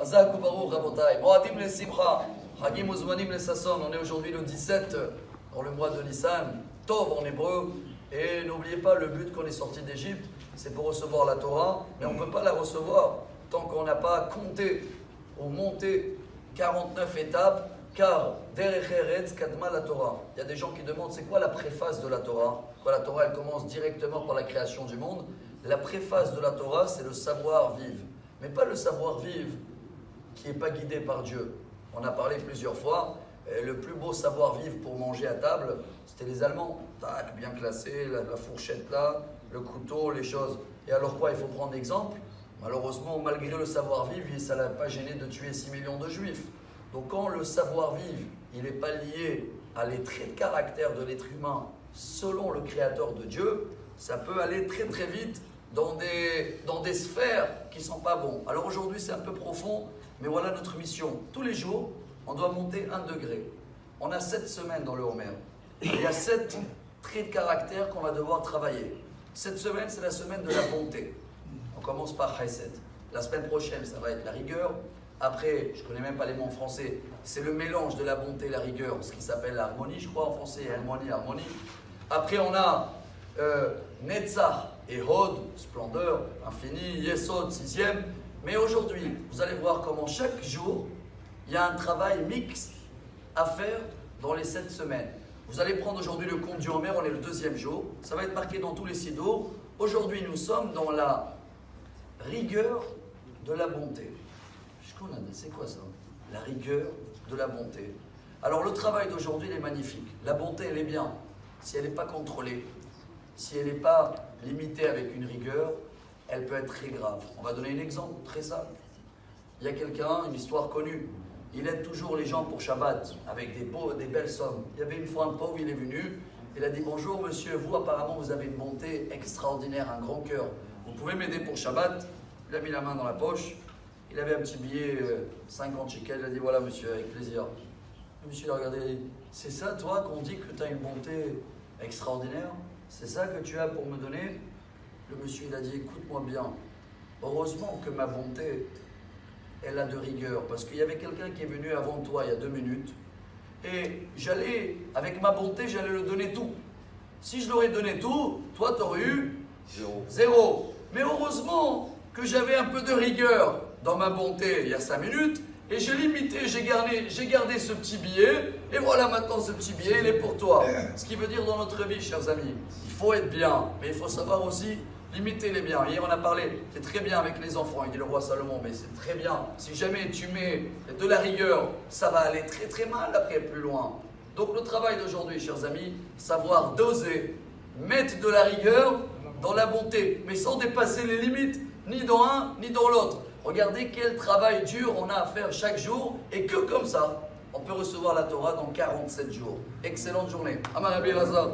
Hazak ou Baruch Rabotai. Moadim le Simcha. Hagim Uzmanim le Sasson. On est aujourd'hui le 17 dans le mois de Nissan. Tov en hébreu. Et n'oubliez pas, le but qu'on est sorti d'Égypte, c'est pour recevoir la Torah. Mais on ne peut pas la recevoir tant qu'on n'a pas compté ou monté 49 étapes. Car Derech Eretz Kadma la Torah. Il y a des gens qui demandent c'est quoi la préface de la Torah. Quand la Torah elle commence directement par la création du monde. La préface de la Torah, c'est le savoir-vivre. Mais pas le savoir-vivre qui n'est pas guidé par Dieu. On a parlé plusieurs fois, le plus beau savoir-vivre pour manger à table, c'était les Allemands. Tac, bien classé, la fourchette là, le couteau, les choses. Et alors quoi, il faut prendre exemple. Malheureusement, malgré le savoir-vivre, ça ne l'a pas gêné de tuer 6 millions de juifs. Donc quand le savoir-vivre, il n'est pas lié à les traits de caractère de l'être humain selon le Créateur de Dieu, ça peut aller très très vite dans des sphères qui ne sont pas bons. Alors aujourd'hui c'est un peu profond, mais voilà notre mission. Tous les jours, on doit monter 1 degré. On a 7 semaines dans le Homer. Il y a 7 traits de caractère qu'on va devoir travailler. Cette semaine, c'est la semaine de la bonté. On commence par Chesed. La semaine prochaine, ça va être la rigueur. Après, je ne connais même pas les mots en français, c'est le mélange de la bonté et la rigueur, ce qui s'appelle l'harmonie, je crois en français, harmonie. Après, on a Netzach et Hod, splendeur, infini, Yesod, 6e. Mais aujourd'hui, vous allez voir comment chaque jour, il y a un travail mixte à faire dans les 7 semaines. Vous allez prendre aujourd'hui le compte du Homer, on est le 2e jour. Ça va être marqué dans tous les sidos. Aujourd'hui, nous sommes dans la rigueur de la bonté. C'est quoi ça? La rigueur de la bonté. Alors le travail d'aujourd'hui, il est magnifique. La bonté, elle est bien. Si elle n'est pas contrôlée, si elle n'est pas limitée avec une rigueur, elle peut être très grave. On va donner un exemple très simple. Il y a quelqu'un, une histoire connue, il aide toujours les gens pour Shabbat, avec des belles sommes. Il y avait une fois un pauvre, il est venu, il a dit « Bonjour monsieur, vous apparemment vous avez une bonté extraordinaire, un grand cœur. Vous pouvez m'aider pour Shabbat ?» Il a mis la main dans la poche, il avait un petit billet 50 shekels, il a dit « Voilà monsieur, avec plaisir. » Le monsieur il a regardé « C'est ça toi qu'on dit que tu as une bonté extraordinaire? C'est ça que tu as pour me donner ?» Le monsieur il a dit « Écoute-moi bien, heureusement que ma bonté, elle a de rigueur, parce qu'il y avait quelqu'un qui est venu avant toi il y a 2 minutes, et avec ma bonté, j'allais le donner tout. Si je l'aurais donné tout, toi tu aurais eu zéro. Mais heureusement que j'avais un peu de rigueur dans ma bonté il y a 5 minutes, et j'ai limité, j'ai gardé ce petit billet, et voilà maintenant ce petit billet, il est pour toi. Ce qui veut dire dans notre vie, chers amis, il faut être bien, mais il faut savoir aussi limiter les biens. Hier on a parlé, c'est très bien avec les enfants, il dit le roi Salomon, mais c'est très bien. Si jamais tu mets de la rigueur, ça va aller très très mal après plus loin. Donc le travail d'aujourd'hui, chers amis, savoir doser, mettre de la rigueur dans la bonté, mais sans dépasser les limites, ni dans un, ni dans l'autre. Regardez quel travail dur on a à faire chaque jour, et que comme ça, on peut recevoir la Torah dans 47 jours. Excellente journée. Amar Rabbi Elazar.